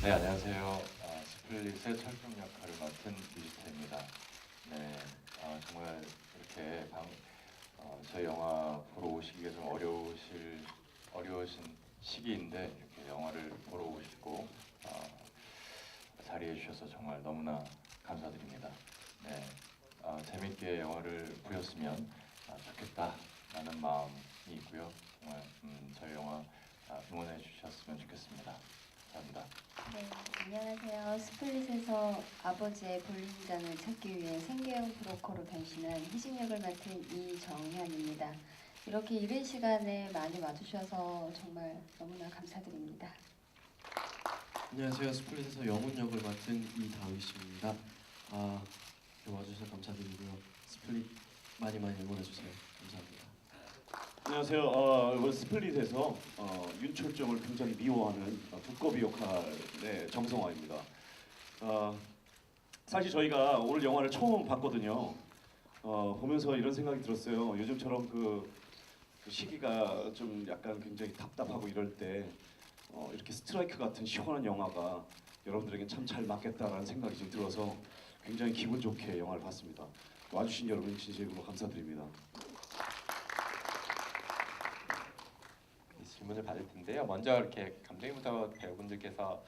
네, 안녕하세요. 스플릿의 철종 역할을 맡은 뮤지태입니다. 네, 정말 이렇게 저희 영화 보러 오시기가 좀 어려우신 시기인데 이렇게 영화를 보러 오시고 자리해 주셔서 정말 너무나 감사드립니다. 네, 재밌게 영화를 보셨으면 좋겠다라는 마음이 있고요. 정말 저희 영화 응원해 주셨으면 좋겠습니다. 감사합니다. 네, 안녕하세요. 스플릿에서 아버지의 볼링장을 찾기 위해 생계형 브로커로 변신한 희진 역을 맡은 이정현입니다. 이렇게 이른 시간에 많이 와주셔서 정말 너무나 감사드립니다. 안녕하세요. 스플릿에서 영훈 역을 맡은 이다윗입니다. 와주셔서 감사드리고요. 스플릿 많이 응원해주세요. 감사합니다. 안녕하세요. 이번 스플릿에서 윤철정을 굉장히 미워하는 두꺼비 역할의 정성화입니다. 사실 저희가 오늘 영화를 처음 봤거든요. 보면서 이런 생각이 들었어요. 요즘처럼 그 시기가 좀 약간 굉장히 답답하고 이럴 때 이렇게 스트라이크 같은 시원한 영화가 여러분들에게 참 잘 맞겠다라는 생각이 좀 들어서 굉장히 기분 좋게 영화를 봤습니다. 와주신 여러분 진심으로 감사드립니다. 질문을 받을 텐데요. 먼저 이렇게 감독님부터 배우분들께서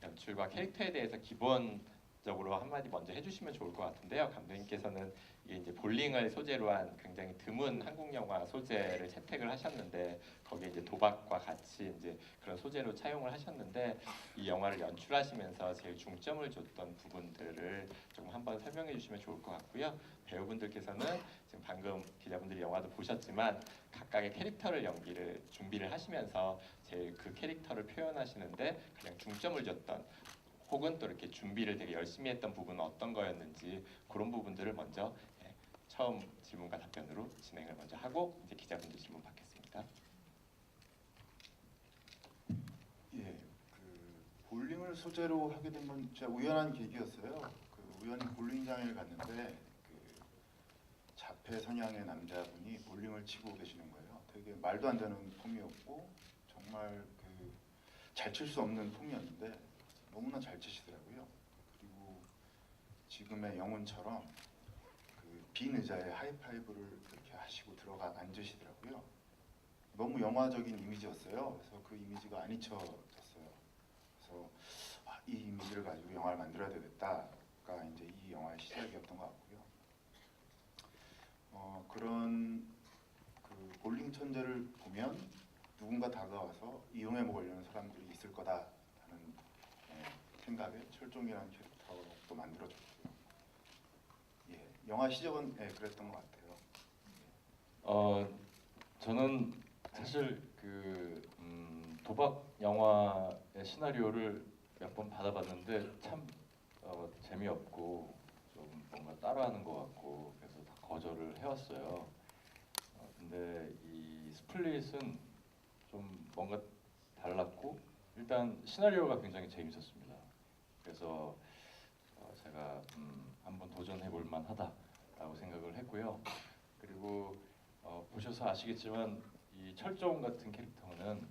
연출과 캐릭터에 대해서 기본적으로 한마디 먼저 해주시면 좋을 것 같은데요. 감독님께서는 이게 이제 볼링을 소재로 한 굉장히 드문 한국 영화 소재를 채택을 하셨는데 거기에 이제 도박과 같이 이제 그런 소재로 차용을 하셨는데 이 영화를 연출하시면서 제일 중점을 줬던 부분들을 조금 한번 설명해 주시면 좋을 것 같고요. 배우분들께서는 지금 방금 기자분들이 영화도 보셨지만 각각의 캐릭터를 연기를 준비를 하시면서 제일 그 캐릭터를 표현하시는데 가장 중점을 줬던 혹은 또 이렇게 준비를 되게 열심히 했던 부분은 어떤 거였는지 그런 부분들을 먼저 처음 질문과 답변으로 진행을 먼저 하고 이제 기자분들 질문 받겠습니다. 예, 볼링을 소재로 하게 된 건 진짜 우연한 계기였어요. 우연히 볼링장에 갔는데 자폐 성향의 남자분이 볼링을 치고 계시는 거예요. 되게 말도 안 되는 폼이었고 정말 잘 칠 수 없는 폼이었는데 너무나 잘 치시더라고요. 그리고 지금의 영훈처럼 빈 의자에 하이파이브를 이렇게 하시고 들어가 앉으시더라고요. 너무 영화적인 이미지였어요. 그래서 그 이미지가 안 잊혀졌어요. 그래서 이 이미지를 가지고 영화를 만들어야 되겠다가 이제 이 영화의 시작이었던 것 같고요. 그런 볼링 천재를 보면 누군가 다가와서 이용해 먹으려는 사람들이 있을 거다라는 생각에 철종이라는 캐릭터도 만들어졌고요. 예, 영화 시작은 그랬던 것 같아요. 저는 사실 도박 영화의 시나리오를 몇 번 받아봤는데 참 재미없고 좀 뭔가 따라하는 것 같고 그래서 다 거절을 해왔어요. 근데 이 스플릿은 좀 뭔가 달랐고 일단 시나리오가 굉장히 재밌었습니다. 그래서 제가 한번 도전해 볼 만하다라고 생각을 했고요. 그리고 보셔서 아시겠지만 이 철종 같은 캐릭터는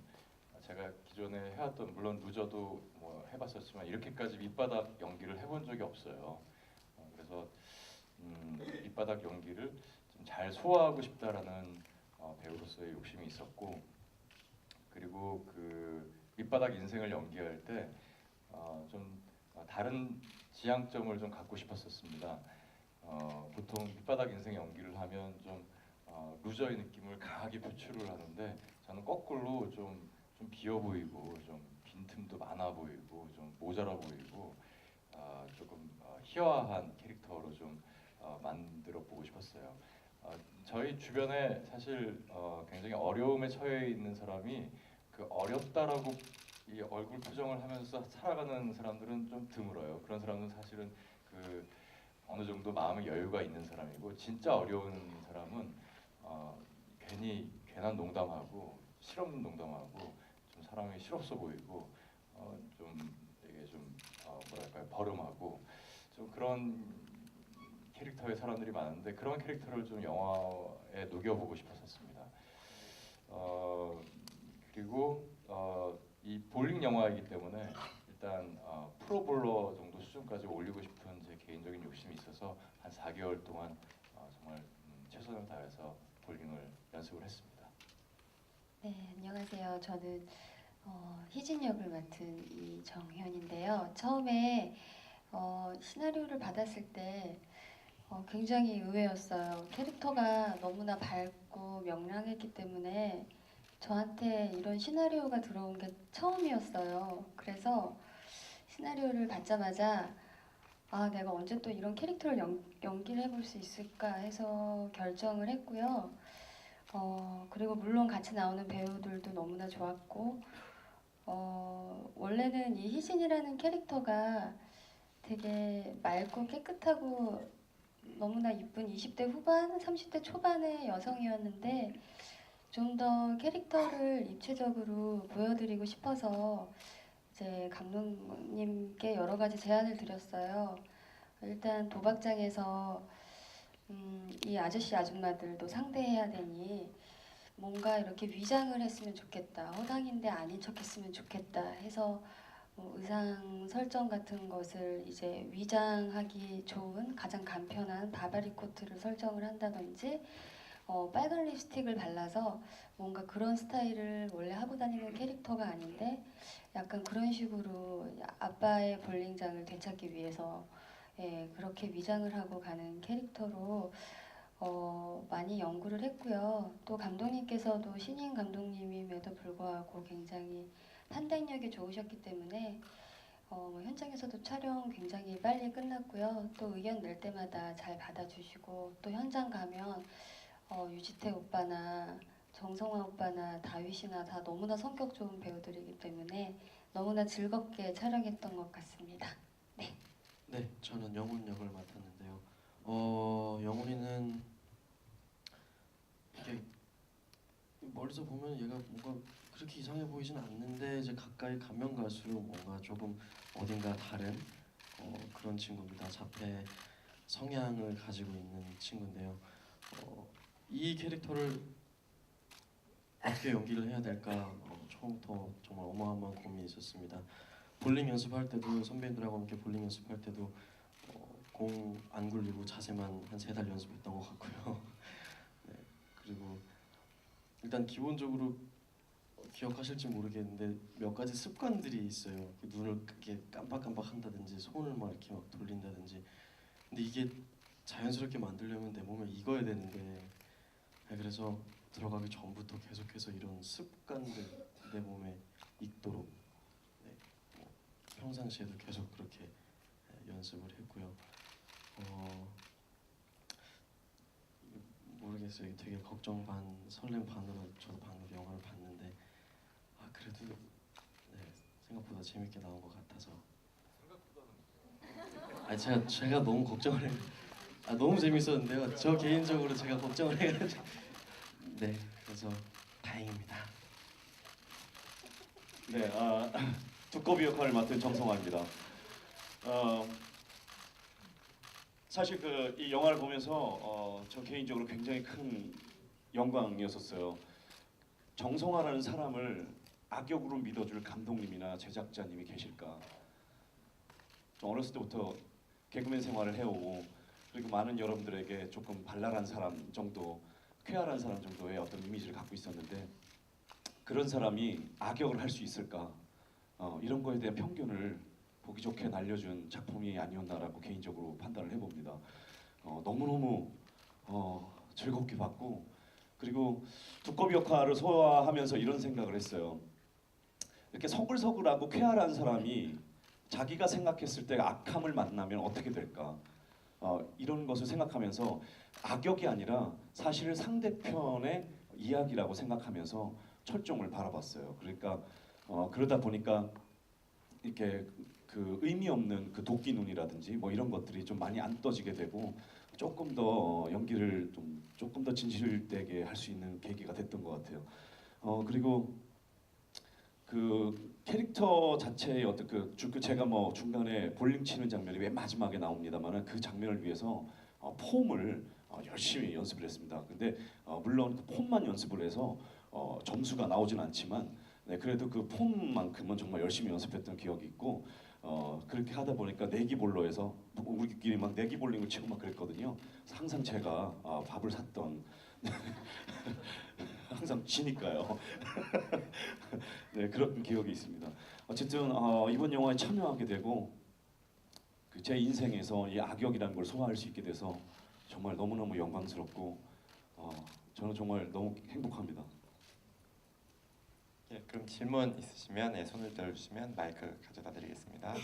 제가 기존에 해왔던 물론 누저도 뭐 해봤었지만 이렇게까지 밑바닥 연기를 해본 적이 없어요. 그래서 밑바닥 연기를 좀 잘 소화하고 싶다라는 배우로서의 욕심이 있었고 그리고 밑바닥 인생을 연기할 때 좀 다른 지향점을 좀 갖고 싶었었습니다. 보통 밑바닥 인생 연기를 하면 좀 루저의 느낌을 강하게 표출을 하는데 저는 거꾸로 좀 비어 보이고 좀 빈틈도 많아 보이고 좀 모자라 보이고 조금 희화한 캐릭터로 좀 만들어 보고 싶었어요. 저희 주변에 사실 굉장히 어려움에 처해 있는 사람이 그 어렵다라고 이 얼굴 표정을 하면서 살아가는 사람들은 좀 드물어요. 그런 사람은 사실은 그 어느 정도 마음의 여유가 있는 사람이고, 진짜 어려운 사람은 괜히 괜한 농담하고 실없는 농담하고 좀 사람이 실없어 보이고 좀 되게 좀 뭐랄까요, 버름하고 좀 그런 캐릭터의 사람들이 많은데, 그런 캐릭터를 좀 영화에 녹여보고 싶었었습니다. 그리고 이 볼링 영화이기 때문에 일단 프로볼러 정도 수준까지 올리고 싶은 제 개인적인 욕심이 있어서 한 4개월 동안 정말 최선을 다해서 볼링을 연습을 했습니다. 네, 안녕하세요. 저는 희진 역을 맡은 이정현인데요. 처음에 시나리오를 받았을 때 굉장히 의외였어요. 캐릭터가 너무나 밝고 명랑했기 때문에 저한테 이런 시나리오가 들어온 게 처음이었어요. 그래서 시나리오를 받자마자 내가 언제 또 이런 캐릭터를 연기를 해볼 수 있을까 해서 결정을 했고요. 그리고 물론 같이 나오는 배우들도 너무나 좋았고, 원래는 이 희진이라는 캐릭터가 되게 맑고 깨끗하고 너무나 이쁜 20대 후반, 30대 초반의 여성이었는데, 좀 더 캐릭터를 입체적으로 보여드리고 싶어서 이제 감독님께 여러 가지 제안을 드렸어요. 일단 도박장에서 이 아저씨 아줌마들도 상대해야 되니 뭔가 이렇게 위장을 했으면 좋겠다, 허당인데 아닌 척했으면 좋겠다 해서 뭐 의상 설정 같은 것을 이제 위장하기 좋은 가장 간편한 바바리 코트를 설정을 한다든지, 빨간 립스틱을 발라서 뭔가 그런 스타일을 원래 하고 다니는 캐릭터가 아닌데 약간 그런 식으로 아빠의 볼링장을 되찾기 위해서 그렇게 위장을 하고 가는 캐릭터로 많이 연구를 했고요. 또 감독님께서도 신인 감독님임에도 불구하고 굉장히 판단력이 좋으셨기 때문에 현장에서도 촬영 굉장히 빨리 끝났고요. 또 의견 낼 때마다 잘 받아주시고, 또 현장 가면 유지태 오빠나 정성화 오빠나 다윗이나 다 너무나 성격 좋은 배우들이기 때문에 너무나 즐겁게 촬영했던 것 같습니다. 네. 네, 저는 영훈 역을 맡았는데요. 영훈이는 이게 멀리서 보면 얘가 뭔가 그렇게 이상해 보이진 않는데, 이제 가까이 가면 갈수록 뭔가 조금 어딘가 다른 그런 친구입니다. 자폐 성향을 가지고 있는 친구인데요. 이 캐릭터를 어떻게 연기를 해야 될까 처음부터 정말 어마어마한 고민이 있었습니다. 볼링 연습할 때도, 선배님들하고 함께 볼링 연습할 때도 공 안 굴리고 자세만 한 3달 연습했던 것 같고요. 네, 그리고 일단 기본적으로 기억하실지 모르겠는데 몇 가지 습관들이 있어요. 눈을 이렇게 깜빡깜빡 한다든지 손을 막 이렇게 막 돌린다든지. 근데 이게 자연스럽게 만들려면 내 몸에 익어야 되는데, 네, 그래서 들어가기 전부터 계속해서 이런 습관들 내 몸에 익도록 평상시에도 계속 그렇게 연습을 했고요. 모르겠어요. 되게 걱정 반 설렘 반으로 저도 방금 영화를 봤는데 그래도 생각보다 재밌게 나온 것 같아서. 제가 너무 걱정을 해요. 너무 재밌었는데요. 저 개인적으로 제가 걱정을 해가지고. 네, 그래서 다행입니다. 네, 두꺼비 역할을 맡은 정성화입니다. 사실 이 영화를 보면서 저 개인적으로 굉장히 큰 영광이었었어요. 정성화라는 사람을 악역으로 믿어줄 감독님이나 제작자님이 계실까. 좀 어렸을 때부터 개그맨 생활을 해오고, 그리고 많은 여러분들에게 조금 발랄한 사람 정도, 쾌활한 사람 정도의 어떤 이미지를 갖고 있었는데, 그런 사람이 악역을 할 수 있을까, 이런 거에 대한 편견을 보기 좋게 날려준 작품이 아니었나라고 개인적으로 판단을 해봅니다. 너무너무 즐겁게 봤고, 그리고 두꺼비 역할을 소화하면서 이런 생각을 했어요. 이렇게 서글서글하고 쾌활한 사람이 자기가 생각했을 때 악함을 만나면 어떻게 될까? 이런 것을 생각하면서 악역이 아니라 사실은 상대편의 이야기라고 생각하면서 철종을 바라봤어요. 그러니까 그러다 보니까 이렇게 그 의미 없는 그 도끼 눈이라든지 뭐 이런 것들이 좀 많이 안 떠지게 되고 조금 더 연기를 좀 조금 더 진실되게 할 수 있는 계기가 됐던 것 같아요. 그리고 그 캐릭터 자체의 어떤 제가 뭐 중간에 볼링 치는 장면이 맨 마지막에 나옵니다만은 그 장면을 위해서 폼을 열심히 연습을 했습니다. 근데 물론 그 폼만 연습을 해서 점수가 나오진 않지만 네, 그래도 그 폼만큼은 정말 열심히 연습했던 기억이 있고 그렇게 하다 보니까 내기볼로에서 우리끼리 막 내기볼링을 치고 막 그랬거든요. 항상 제가 밥을 샀던 항상 지니까요. 네, 그런 기억이 있습니다. 어쨌든 이번 영화에 참여하게 되고 제 인생에서 이 악역이라는 걸 소화할 수 있게 돼서 정말 너무너무 영광스럽고 저는 정말 너무 행복합니다. 예, 그럼 질문 있으시면 예, 손을 들어주시면 마이크 가져다 드리겠습니다.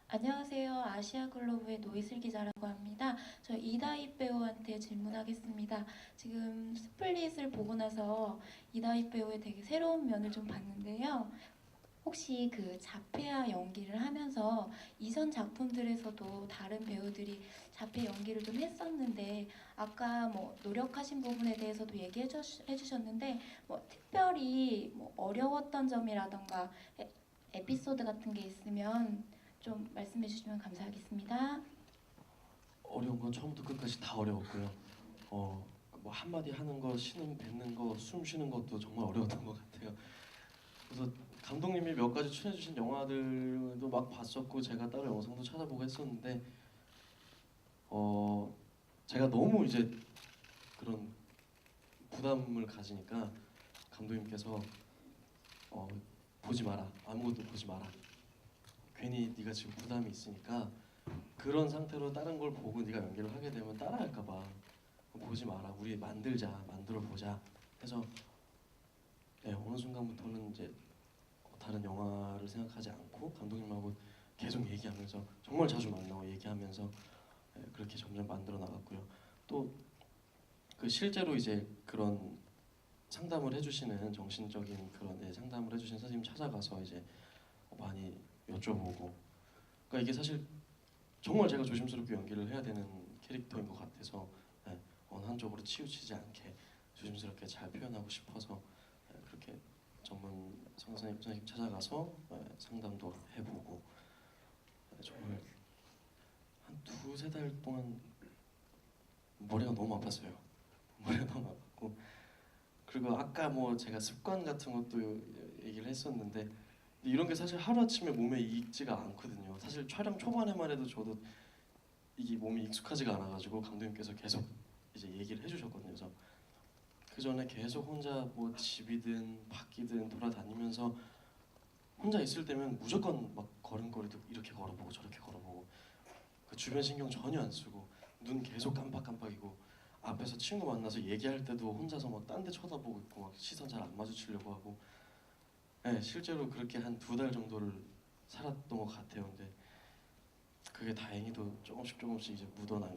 안녕하세요. 아시아글로브의 노이슬 기자라고 합니다. 저 이다희 배우한테 질문하겠습니다. 지금 스플릿을 보고 나서 이다희 배우의 되게 새로운 면을 좀 봤는데요. 혹시 그 자폐아 연기를 하면서 이전 작품들에서도 다른 배우들이 자폐 연기를 좀 했었는데 아까 뭐 노력하신 부분에 대해서도 얘기해 주셨는데 뭐 특별히 뭐 어려웠던 점이라던가 에피소드 같은 게 있으면 좀 말씀해 주시면 감사하겠습니다. 어려운 건 처음부터 끝까지 다 어려웠고요. 뭐 한마디 하는 거, 신음 뱉는 거, 숨 쉬는 것도 정말 어려웠던 것 같아요. 그래서 감독님이 몇 가지 추천해주신 영화들도 막 봤었고 제가 따로 영상도 찾아보고 했었는데 제가 너무 이제 그런 부담을 가지니까 감독님께서 보지 마라, 아무것도 보지 마라. 괜히 네가 지금 부담이 있으니까 그런 상태로 다른 걸 보고 네가 연기를 하게 되면 따라할까봐 보지 마라. 우리 만들어 보자 해서 네, 어느 순간부터는 이제 다른 영화를 생각하지 않고 감독님하고 계속 얘기하면서 정말 자주 만나고 얘기하면서 네, 그렇게 점점 만들어 나갔고요. 또 그 실제로 이제 그런 상담을 해주시는 정신적인 그런 상담을 해주신 선생님 찾아가서 이제 많이 여쭤보고 그러니까 이게 사실 정말 제가 조심스럽게 연기를 해야 되는 캐릭터인 것 같아서 네, 어느 한쪽으로 치우치지 않게 조심스럽게 잘 표현하고 싶어서 네, 그렇게 전문 선생님 찾아가서 네, 상담도 해보고 네, 정말 한 2~3달 동안 머리가 너무 아팠어요. 머리가 너무 아팠고 그리고 아까 뭐 제가 습관 같은 것도 얘기를 했었는데 이런 게 사실 하루아침에 몸에 익지가 않거든요. 사실 촬영 초반에만 해도 저도 이게 몸이 익숙하지가 않아가지고 감독님께서 계속 이제 얘기를 해주셨거든요. 그래서 그 전에 계속 혼자 뭐 집이든 밖이든 돌아다니면서 혼자 있을 때면 무조건 막 걸음걸이도 이렇게 걸어보고 저렇게 걸어보고 그 주변 신경 전혀 안 쓰고 눈 계속 깜빡깜빡이고 앞에서 친구 만나서 얘기할 때도 혼자서 막 딴 데 쳐다보고 있고 막 시선 잘 안 마주치려고 하고 네, 실제로 그렇게 한 2달 정도를 살았던 것 같아요. 근데 그게 다행히도 조금씩 이제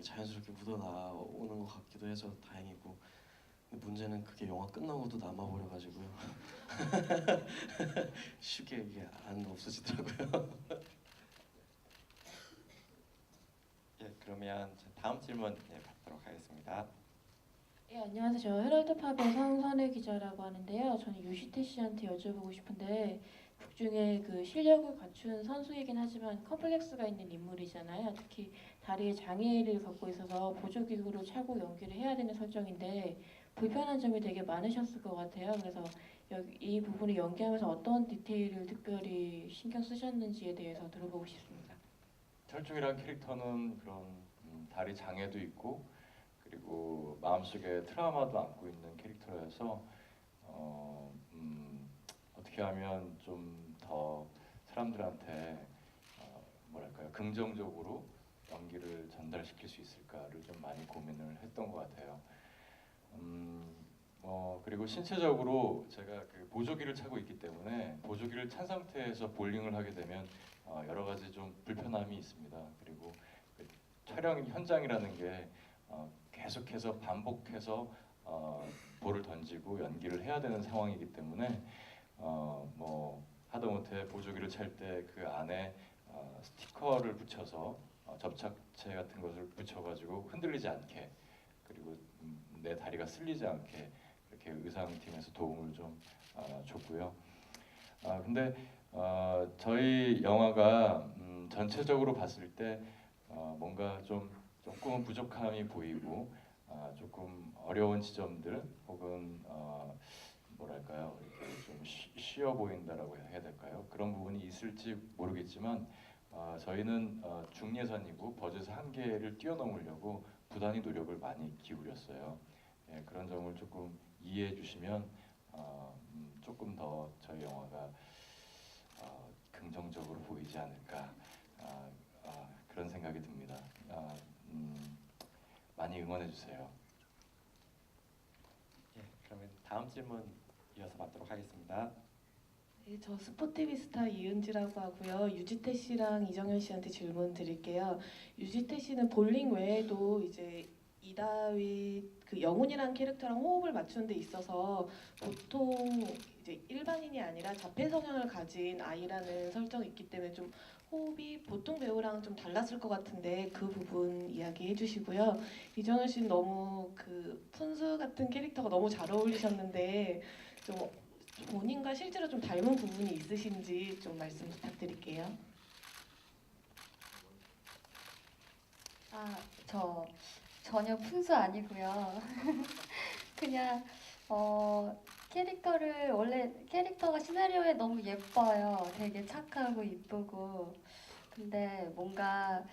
자연스럽게 묻어나오는 것 같기도 해서 다행이고 근데 문제는 그게 영화 끝나고도 남아버려가지고요. 쉽게 이게 안 없어지더라고요. 예, 그러면 다음 질문 받도록 하겠습니다. 예, 안녕하세요. 저 헤럴드팝의 성선혜 기자라고 하는데요. 저는 유시태 씨한테 여쭤보고 싶은데 극 중에 그 실력을 갖춘 선수이긴 하지만 컴플렉스가 있는 인물이잖아요. 특히 다리에 장애를 갖고 있어서 보조기구를 차고 연기를 해야 되는 설정인데 불편한 점이 되게 많으셨을 것 같아요. 그래서 이 부분을 연기하면서 어떤 디테일을 특별히 신경 쓰셨는지에 대해서 들어보고 싶습니다. 철중이라는 캐릭터는 그런 다리 장애도 있고 그리고 마음속에 트라우마도 안고 있는 캐릭터여서 어떻게 하면 좀 더 사람들한테 뭐랄까요 긍정적으로 연기를 전달시킬 수 있을까를 좀 많이 고민을 했던 것 같아요. 뭐 그리고 신체적으로 제가 그 보조기를 차고 있기 때문에 보조기를 찬 상태에서 볼링을 하게 되면 여러 가지 좀 불편함이 있습니다. 그리고 그 촬영 현장이라는 게 계속해서 반복해서 볼을 던지고 연기를 해야 되는 상황이기 때문에 뭐 하다못해 보조기를 찰 때 그 안에 스티커를 붙여서 접착제 같은 것을 붙여가지고 흔들리지 않게, 그리고 내 다리가 쓸리지 않게 이렇게 의상팀에서 도움을 좀 줬고요. 근데 저희 영화가 전체적으로 봤을 때 뭔가 조금은 부족함이 보이고 조금 어려운 지점들 혹은 뭐랄까요, 이렇게 좀 쉬워 보인다라고 해야 될까요? 그런 부분이 있을지 모르겠지만 저희는 중예산이고 버젯의 한계를 뛰어넘으려고 부단히 노력을 많이 기울였어요. 예, 그런 점을 조금 이해해 주시면 조금 더 저희 영화가 긍정적으로 보이지 않을까 그런 생각이 듭니다. 많이 응원해 주세요. 예, 그러면 다음 질문 이어서 받도록 하겠습니다. 네, 저 스포티비스타 이은지라고 하고요. 유지태 씨랑 이정현 씨한테 질문 드릴게요. 유지태 씨는 볼링 외에도 이제 이다윗 그 영훈이라는 캐릭터랑 호흡을 맞추는 데 있어서 보통 이제 일반인이 아니라 자폐 성향을 가진 아이라는 설정이 있기 때문에 좀 호흡이 보통 배우랑 좀 달랐을 것 같은데 그 부분 이야기해 주시고요. 이정현 씨는 너무 그 푼수 같은 캐릭터가 너무 잘 어울리셨는데 좀 본인과 실제로 좀 닮은 부분이 있으신지 좀 말씀 부탁드릴게요. 저 전혀 푼수 아니고요. 그냥 원래 캐릭터가 시나리오에 너무 예뻐요. 되게 착하고 이쁘고. 근데 뭔가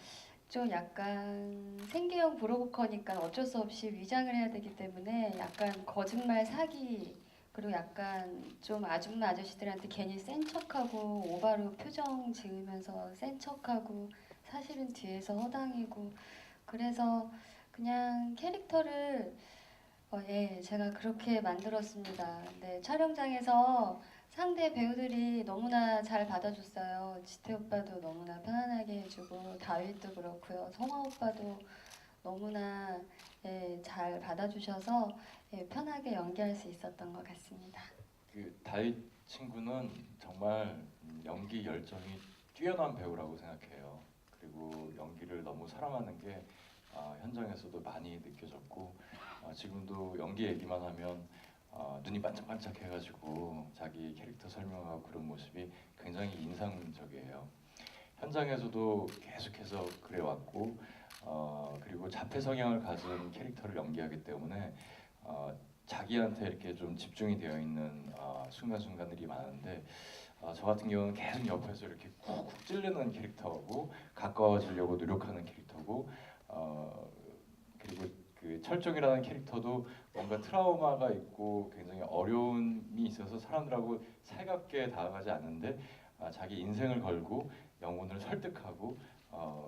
좀 약간 생계형 브로커니까 어쩔 수 없이 위장을 해야 되기 때문에 약간 거짓말 사기, 그리고 약간 좀 아줌마 아저씨들한테 괜히 센 척하고 오바로 표정 지으면서 센 척하고 사실은 뒤에서 허당이고, 그래서 그냥 캐릭터를 제가 그렇게 만들었습니다. 근데 촬영장에서 상대 배우들이 너무나 잘 받아줬어요. 지태 오빠도 너무나 편안하게 해주고 다윗도 그렇고요. 성화 오빠도 너무나 잘 받아주셔서 편하게 연기할 수 있었던 것 같습니다. 그 다윗 친구는 정말 연기 열정이 뛰어난 배우라고 생각해요. 그리고 연기를 너무 사랑하는 게 현장에서도 많이 느껴졌고, 지금도 연기 얘기만 하면 눈이 반짝반짝 해가지고 자기 캐릭터 설명하고 그런 모습이 굉장히 인상적이에요. 현장에서도 계속해서 그래왔고, 그리고 자폐 성향을 가진 캐릭터를 연기하기 때문에 자기한테 이렇게 좀 집중이 되어 있는 순간순간들이 많은데, 저 같은 경우는 계속 옆에서 이렇게 쿡쿡 찌르는 캐릭터고 가까워지려고 노력하는 캐릭터고, 그리고 그 철종이라는 캐릭터도 뭔가 트라우마가 있고 굉장히 어려움이 있어서 사람들하고 살갑게 다가가지 않는데 자기 인생을 걸고 영혼을 설득하고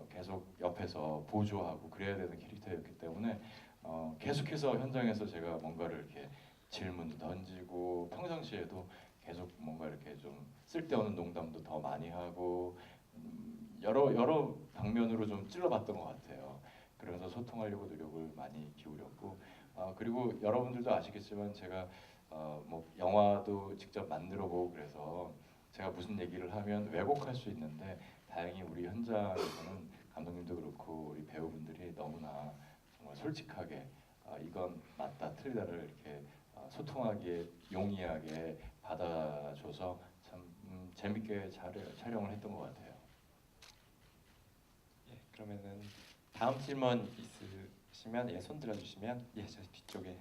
계속 옆에서 보조하고 그래야 되는 캐릭터였기 때문에 계속해서 현장에서 제가 뭔가를 이렇게 질문도 던지고 평상시에도 계속 뭔가 이렇게 좀 쓸데없는 농담도 더 많이 하고 여러 방면으로 좀 찔러봤던 것 같아요. 그러면서 소통하려고 노력을 많이 기울였고, 그리고 여러분들도 아시겠지만 제가 뭐 영화도 직접 만들어보고 그래서 제가 무슨 얘기를 하면 왜곡할 수 있는데, 다행히 우리 현장에서는 감독님도 그렇고 우리 배우분들이 너무나 정말 솔직하게 이건 맞다 틀리다를 이렇게 소통하기에 용이하게 받아줘서 참 재밌게 촬영을 했던 것 같아요. 예, 그러면은 다음 질문 있으시면 손 들어주시면 저 뒤쪽에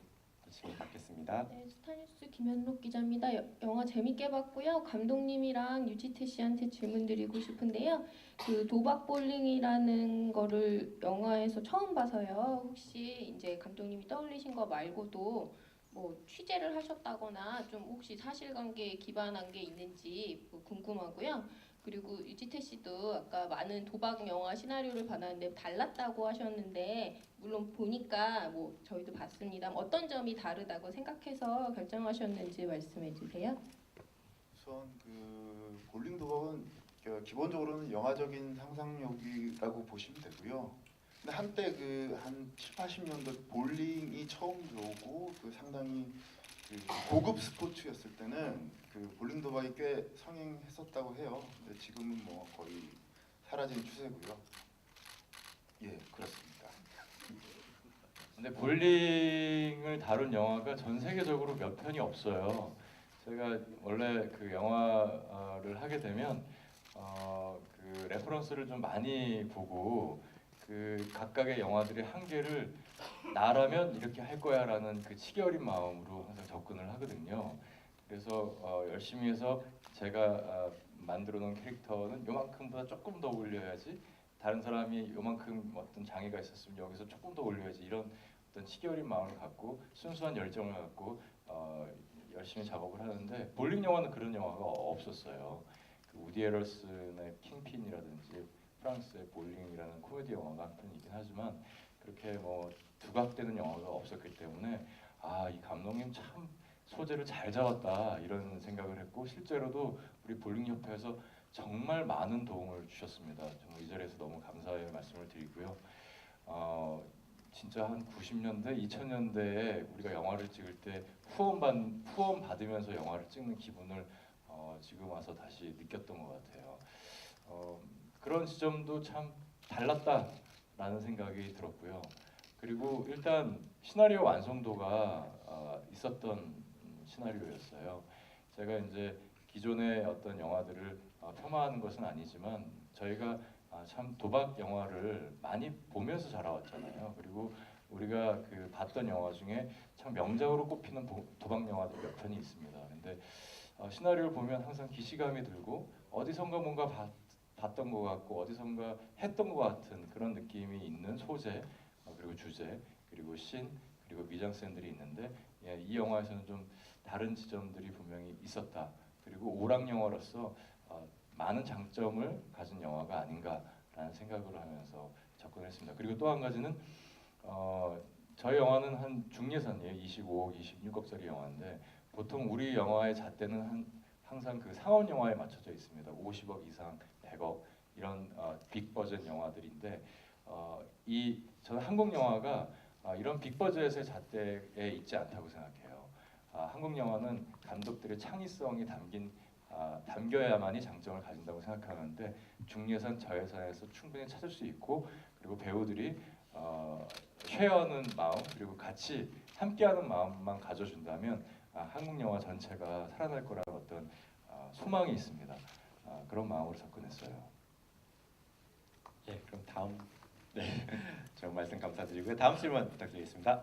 질문 받겠습니다. 네, 스타뉴스 김현록 기자입니다. 영화 재밌게 봤고요. 감독님이랑 유지태 씨한테 질문 드리고 싶은데요. 그 도박 볼링이라는 거를 영화에서 처음 봐서요. 혹시 이제 감독님이 떠올리신 거 말고도 뭐 취재를 하셨다거나 좀 혹시 사실관계에 기반한 게 있는지 궁금하고요. 그리고 유지태 씨도 아까 많은 도박 영화 시나리오를 받았는데 달랐다고 하셨는데 물론 보니까 뭐 저희도 봤습니다. 어떤 점이 다르다고 생각해서 결정하셨는지 말씀해 주세요. 우선 그 볼링 도박은 기본적으로는 영화적인 상상력이라고 보시면 되고요. 근데 한때 그 한 7, 80년대 볼링이 처음 들어오고 그 상당히 그 고급 스포츠였을 때는 그 볼링 도박이 꽤 성행했었다고 해요. 근데 지금은 뭐 거의 사라진 추세고요. 예, 그렇습니다. 근데 볼링을 다룬 영화가 전 세계적으로 몇 편이 없어요. 제가 원래 그 영화를 하게 되면 그 레퍼런스를 좀 많이 보고 그 각각의 영화들의 한계를 나라면 이렇게 할 거야라는 그 치기 어린 마음으로 항상 접근을 하거든요. 그래서 열심히 해서 제가 만들어 놓은 캐릭터는 요만큼보다 조금 더 올려야지, 다른 사람이 요만큼 어떤 장애가 있었으면 여기서 조금 더 올려야지, 이런 어떤 치기 어린 마음을 갖고 순수한 열정을 갖고 열심히 작업을 하는데, 볼링 영화는 그런 영화가 없었어요. 그 우디 에럴슨의 킹핀이라든지 프랑스의 볼링이라는 코미디 영화가 한 편이긴 하지만 그렇게 뭐 두각되는 영화가 없었기 때문에 이 감독님 참 소재를 잘 잡았다 이런 생각을 했고, 실제로도 우리 볼링 협회에서 정말 많은 도움을 주셨습니다. 정말 이 자리에서 너무 감사의 말씀을 드리고요. 진짜 한 90년대, 2000년대에 우리가 영화를 찍을 때 후원 받으면서 영화를 찍는 기분을 지금 와서 다시 느꼈던 것 같아요. 그런 지점도 참 달랐다라는 생각이 들었고요. 그리고 일단 시나리오 완성도가 있었던 시나리오였어요. 제가 이제 기존의 어떤 영화들을 폄하하는 것은 아니지만 저희가 참 도박 영화를 많이 보면서 자라왔잖아요. 그리고 우리가 그 봤던 영화 중에 참 명작으로 꼽히는 도박 영화들 몇 편이 있습니다. 근데 시나리오를 보면 항상 기시감이 들고 어디선가 뭔가 봤던 것 같고 어디선가 했던 것 같은 그런 느낌이 있는 소재, 그리고 주제, 그리고 씬, 그리고 미장센들이 있는데, 이 영화에서는 좀 다른 지점들이 분명히 있었다. 그리고 오락 영화로서 많은 장점을 가진 영화가 아닌가라는 생각을 하면서 접근했습니다. 그리고 또 한 가지는 저희 영화는 한 중예산이에요. 25억, 26억짜리 영화인데 보통 우리 영화의 잣대는 항상 그 상업 영화에 맞춰져 있습니다. 50억 이상, 100억 이런 빅 버젯 영화들인데 저는 한국 영화가 이런 빅 버젯의 잣대에 있지 않다고 생각해요. 한국 영화는 감독들의 창의성이 담겨야만이 장점을 가진다고 생각하는데, 중예산, 저예산에서 충분히 찾을 수 있고, 그리고 배우들이 쉐어하는 마음, 그리고 같이 함께하는 마음만 가져준다면 한국 영화 전체가 살아날 거라는 어떤 소망이 있습니다. 그런 마음으로 접근했어요. 예, 그럼 다음 좋은 말씀 감사드리고요. 다음 질문 부탁드리겠습니다.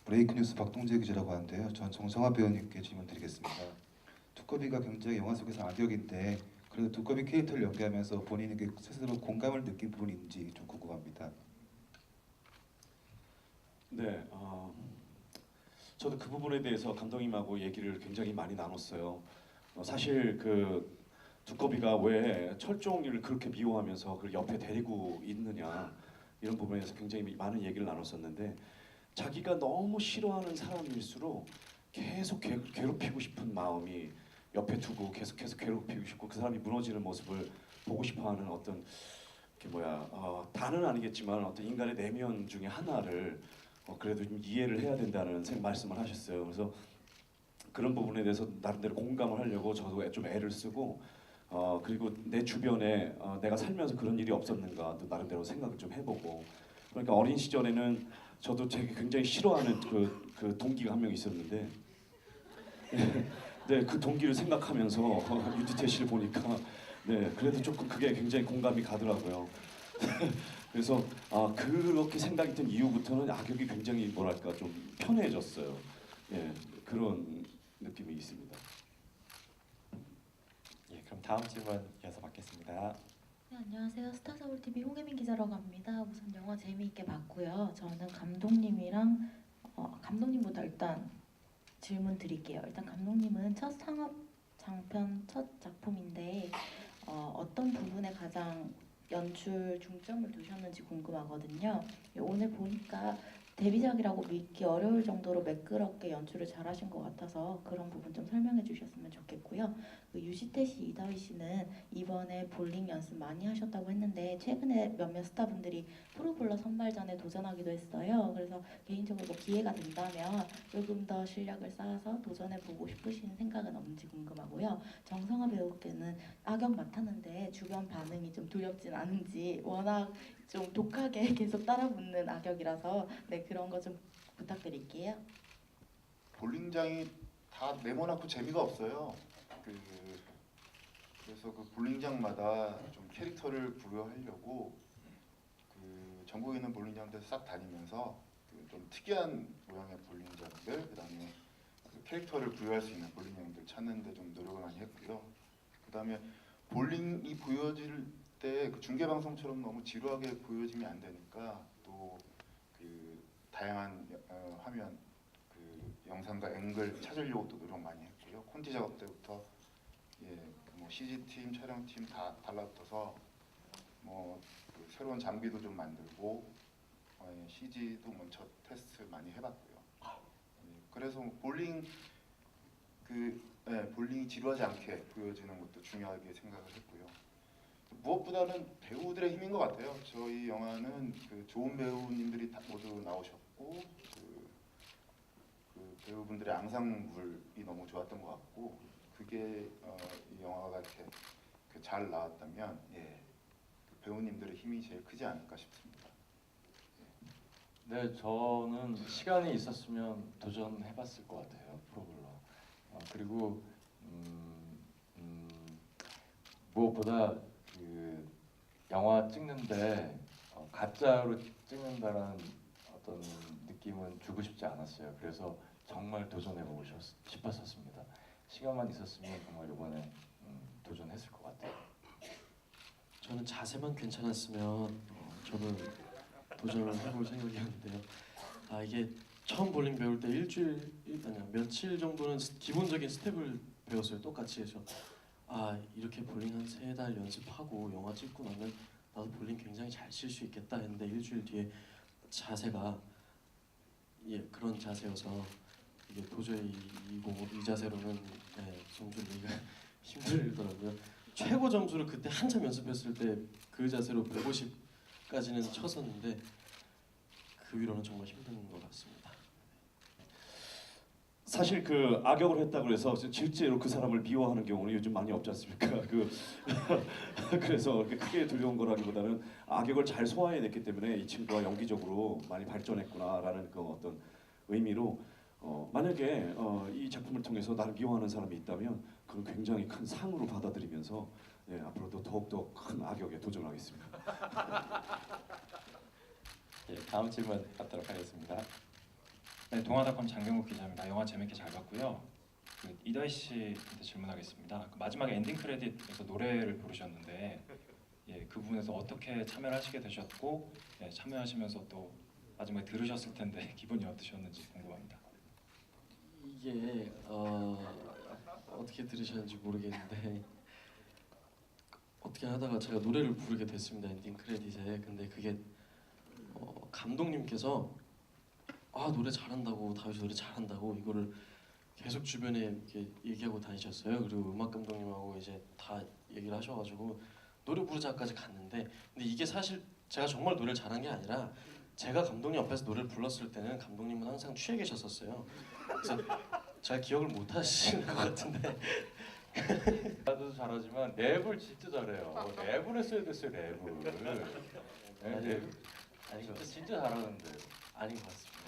브레이크뉴스 박동재 기자라고 하는데요. 전 정성화 배우님께 질문드리겠습니다. 두꺼비가 굉장히 영화 속에서 악역인데 그래도 두꺼비 캐릭터를 연기하면서 본인에게 스스로 공감을 느낀 부분이 있는지 좀 궁금합니다. 네, 저도 그 부분에 대해서 감독님하고 얘기를 굉장히 많이 나눴어요. 사실 그 두꺼비가 왜 철종이를 그렇게 미워하면서 그걸 옆에 데리고 있느냐, 이런 부분에서 굉장히 많은 얘기를 나눴었는데, 자기가 너무 싫어하는 사람일수록 계속 괴롭히고 싶은 마음이 옆에 두고 계속해서 괴롭히고 싶고 그 사람이 무너지는 모습을 보고 싶어하는 어떤 다는 아니겠지만 어떤 인간의 내면 중에 하나를 그래도 좀 이해를 해야 된다는 말씀을 하셨어요. 그래서 그런 부분에 대해서 나름대로 공감을 하려고 저도 좀 애를 쓰고 그리고 내 주변에 내가 살면서 그런 일이 없었는가 또 나름대로 생각을 좀 해보고, 그러니까 어린 시절에는 저도 되게 굉장히 싫어하는 그 동기가 한 명 있었는데 네, 그 동기를 생각하면서 유지태 씨를 보니까 네, 그래도 조금 그게 굉장히 공감이 가더라고요. 그래서 그렇게 생각이 든 이후부터는 악역이 굉장히 뭐랄까 좀 편해졌어요. 예, 그런 느낌이 있습니다. 예, 그럼 다음 질문 이어서 받겠습니다. 네, 안녕하세요. 스타서울TV 홍혜민 기자라고 합니다. 우선 영화 재미있게 봤고요. 저는 감독님이랑 감독님보다 일단 질문 드릴게요. 일단 감독님은 첫 상업 장편 첫 작품인데 어떤 부분에 가장 연출 중점을 두셨는지 궁금하거든요. 오늘 보니까 데뷔작이라고 믿기 어려울 정도로 매끄럽게 연출을 잘하신 것 같아서 그런 부분 좀 설명해 주셨으면 좋겠고요. 그 유시태 씨, 이다희 씨는 이번에 볼링 연습 많이 하셨다고 했는데 최근에 몇몇 스타분들이 프로볼러 선발전에 도전하기도 했어요. 그래서 개인적으로 뭐 기회가 된다면 조금 더 실력을 쌓아서 도전해 보고 싶으신 생각은 없는지 궁금하고요. 정성화 배우께는 악역 맡았는데 주변 반응이 좀 두렵진 않은지, 워낙 좀 독하게 계속 따라붙는 악역이라서 네, 그런 거 좀 부탁드릴게요. 볼링장이 다 네모나고 재미가 없어요. 그래서 그 볼링장마다 좀 캐릭터를 부여하려고 그 전국에 있는 볼링장들 싹 다니면서 그 좀 특이한 모양의 볼링장들, 그다음에 그 캐릭터를 부여할 수 있는 볼링장들 찾는데 좀 노력을 많이 했고요. 그다음에 볼링이 보여질 때 그 중계 방송처럼 너무 지루하게 보여지면 안 되니까 또 그 다양한 화면 그 영상과 앵글 찾으려고 또 노력 많이 했고요. 콘티 작업 때부터 뭐 CG팀, 촬영팀 다 달라붙어서 그 새로운 장비도 좀 만들고 CG도 먼저 테스트 많이 해봤고요. 그래서 볼링이 지루하지 않게 보여지는 것도 중요하게 생각을 했고요. 무엇보다는 배우들의 힘인 것 같아요. 저희 영화는 그 좋은 배우님들이 다 모두 나오셨고 그 배우분들의 앙상블이 너무 좋았던 것 같고, 그게 이 영화가 이렇게 잘 나왔다면 그 배우님들의 힘이 제일 크지 않을까 싶습니다. 네, 저는 시간이 있었으면 도전해봤을 것 같아요, 프로볼러. 그리고 무엇보다 그 영화 찍는데 가짜로 찍는다라는 어떤 느낌은 주고 싶지 않았어요. 그래서 정말 도전해보고 싶었습니다. 시간만 있었으면 정말 이번에 도전했을 것 같아요. 저는 자세만 괜찮았으면 저는 도전을 해볼 생각이었는데요. 이게 처음 볼링 배울 때 며칠 정도는 기본적인 스텝을 배웠어요. 똑같이 해서 이렇게 볼링 한 3달 연습하고 영화 찍고 나면 나도 볼링 굉장히 잘 칠 수 있겠다 했는데 일주일 뒤에 자세가 그런 자세여서 이게 도저히 이 자세로는 점수를 내기가 힘들더라고요. 최고 점수를 그때 한참 연습했을 때 그 자세로 150까지는 쳤었는데 그 위로는 정말 힘든 것 같습니다. 사실 그 악역을 했다고 해서 실제로 그 사람을 미워하는 경우는 요즘 많이 없지 않습니까? 그래서 크게 두려운 거라기보다는 악역을 잘 소화해냈기 때문에 이 친구가 연기적으로 많이 발전했구나라는 그 어떤 의미로 만약에 이 작품을 통해서 나를 미워하는 사람이 있다면 그건 굉장히 큰 상으로 받아들이면서 앞으로도 더욱더 큰 악역에 도전하겠습니다. 다음 질문 받도록 하겠습니다. 네, 동아닷컴 장경국 기자입니다. 영화 재밌게 잘 봤고요. 이다희 씨한테 질문하겠습니다. 마지막에 엔딩 크레딧에서 노래를 부르셨는데 그 부분에서 어떻게 참여를 하시게 되셨고 참여하시면서 또 마지막에 들으셨을 텐데 기분이 어떠셨는지 궁금합니다. 이게 어떻게 들으셨는지 모르겠는데 어떻게 하다가 제가 노래를 부르게 됐습니다. 엔딩 크레딧에. 근데 그게 감독님께서 노래 잘한다고, 다윗이 노래 잘한다고 이거를 계속 주변에 이렇게 얘기하고 다니셨어요. 그리고 음악 감독님하고 이제 다 얘기를 하셔가지고 노래 부르자까지 갔는데, 근데 이게 사실 제가 정말 노래를 잘한 게 아니라 제가 감독님 옆에서 노래를 불렀을 때는 감독님은 항상 취해 계셨었어요. 그래서 잘 기억을 못 하시는 것 같은데. 나도 잘하지만 랩을 진짜 잘해요. 랩을 했어야 됐어요, 랩을. 랩 진짜 잘하는데. 아닌 것 같습니다.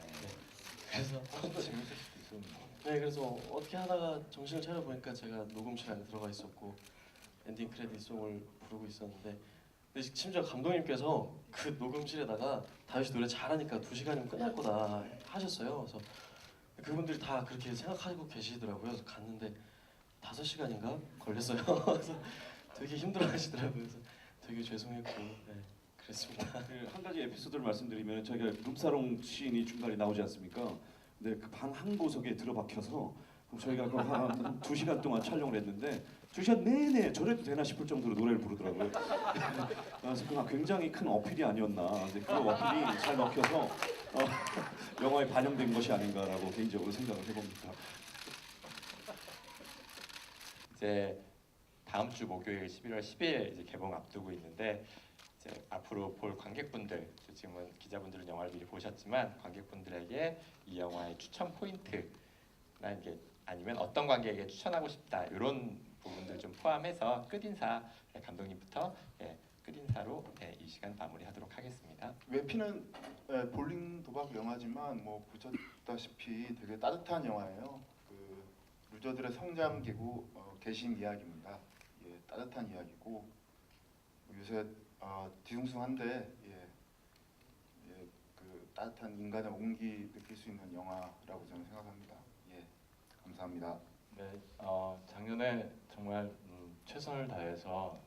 그래서 재밌을 수도 있었는데. 그래서 어떻게 하다가 정신을 차려 보니까 제가 녹음실 안에 들어가 있었고 엔딩 크레딧 송을 부르고 있었는데, 근데 심지어 감독님께서 그 녹음실에다가 다윗이 노래 잘하니까 2시간이면 끝날 거다 하셨어요. 그래서 그분들이 다 그렇게 생각하고 계시더라고요. 그래서 갔는데 5시간인가 걸렸어요. 그래서 되게 힘들어하시더라고요. 그래서 되게 죄송했고 그랬습니다. 한 가지 에피소드를 말씀드리면 저희가 룸사롱 씬이 중간에 나오지 않습니까? 근데 그 방 한 구석에 들어박혀서 저희가 한 2시간 동안 촬영을 했는데 2시간 내내 저래도 되나 싶을 정도로 노래를 부르더라고요. 그래서 그건 굉장히 큰 어필이 아니었나. 근데 그 어필이 잘 먹혀서 영화에 반영된 것이 아닌가라고 개인적으로 생각을 해봅니다. 이제 다음 주 목요일 11월 10일 이제 개봉 앞두고 있는데 이제 앞으로 볼 관객분들, 지금은 기자분들은 영화를 미리 보셨지만 관객분들에게 이 영화의 추천 포인트나 이게 아니면 어떤 관객에게 추천하고 싶다 이런 부분들 좀 포함해서 끝인사 감독님부터 끝인사로 이 시간 마무리하도록 하겠습니다. 외피는 볼링 도박 영화지만 뭐 보셨다시피 되게 따뜻한 영화예요. 그 루저들의 성장기구 개심 이야기입니다. 예, 따뜻한 이야기고 요새 뒤숭숭한데 그 따뜻한 인간의 온기 느낄 수 있는 영화라고 저는 생각합니다. 예, 감사합니다. 네, 작년에 정말 최선을 다해서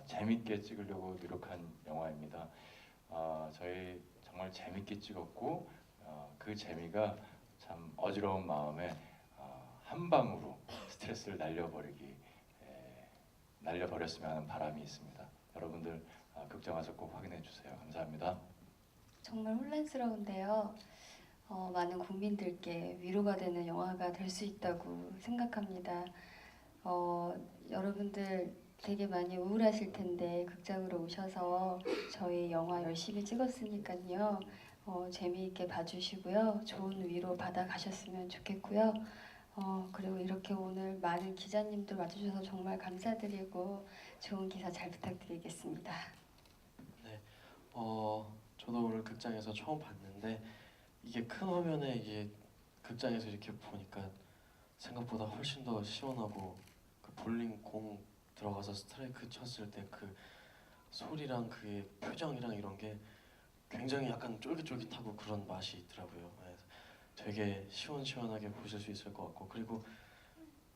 재밌게 찍으려고 노력한 영화입니다. 저희 정말 재밌게 찍었고 그 재미가 참 어지러운 마음에 한 방으로 스트레스를 날려버렸으면 하는 바람이 있습니다. 여러분들 극장 와서 꼭 확인해 주세요. 감사합니다. 정말 혼란스러운데요. 많은 국민들께 위로가 되는 영화가 될 수 있다고 생각합니다. 여러분들 되게 많이 우울하실 텐데 극장으로 오셔서 저희 영화 열심히 찍었으니까요. 재미있게 봐주시고요. 좋은 위로 받아가셨으면 좋겠고요. 그리고 이렇게 오늘 많은 기자님들 와주셔서 정말 감사드리고 좋은 기사 잘 부탁드리겠습니다. 네, 저도 오늘 극장에서 처음 봤는데 이게 큰 화면에 이게 극장에서 이렇게 보니까 생각보다 훨씬 더 시원하고 그 볼링 공 들어가서 스트라이크 쳤을 때 그 소리랑 그 표정이랑 이런 게 굉장히 약간 쫄깃쫄깃하고 그런 맛이 있더라고요. 그래서 되게 시원시원하게 보실 수 있을 것 같고 그리고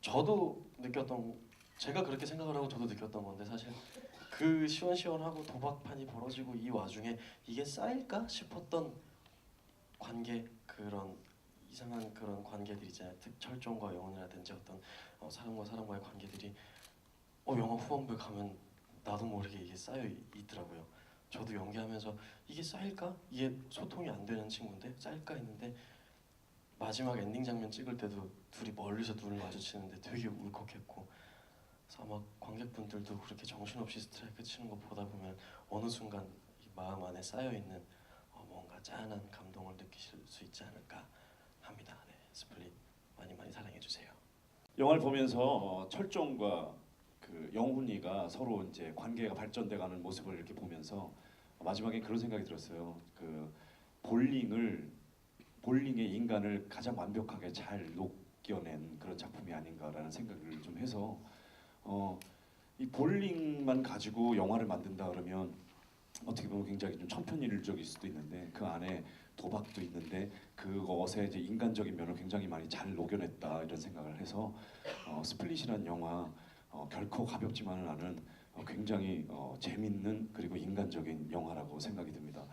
저도 제가 그렇게 생각을 하고 저도 느꼈던 건데 사실 그 시원시원하고 도박판이 벌어지고 이 와중에 이게 쌓일까 싶었던 관계 그런 이상한 그런 관계들 있잖아요. 철종과 영혼이라든지 어떤 사람과 사람과의 관계들이 영화 후반부에 가면 나도 모르게 이게 쌓여 있더라고요. 저도 연기하면서 이게 쌓일까? 이게 소통이 안 되는 친구인데 쌓일까 했는데 마지막 엔딩 장면 찍을 때도 둘이 멀리서 눈을 마주치는데 되게 울컥했고 그래서 아마 관객분들도 그렇게 정신없이 스트라이크 치는 거 보다 보면 어느 순간 이 마음 안에 쌓여있는 뭔가 짠한 감동을 느끼실 수 있지 않을까 합니다. 네, 스플릿 많이 사랑해주세요. 영화를 보면서 철종과 그 영훈이가 서로 이제 관계가 발전돼가는 모습을 이렇게 보면서 마지막에 그런 생각이 들었어요. 그 볼링의 인간을 가장 완벽하게 잘 녹여낸 그런 작품이 아닌가라는 생각을 좀 해서 이 볼링만 가지고 영화를 만든다 그러면 어떻게 보면 굉장히 좀 천편일률적일 수도 있는데 그 안에 도박도 있는데 그것에 이제 인간적인 면을 굉장히 많이 잘 녹여냈다 이런 생각을 해서 스플릿이라는 영화 결코 가볍지만은 않은 굉장히 재밌는 그리고 인간적인 영화라고 생각이 듭니다.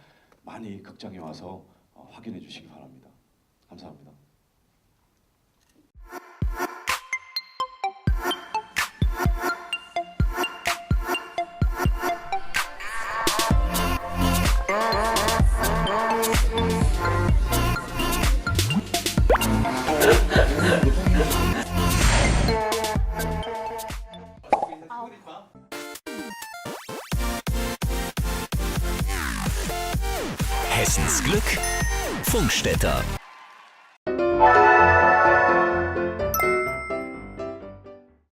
많이 극장에 와서 확인해 주시기 바랍니다. 감사합니다. Hessens Glück, Funkstätter.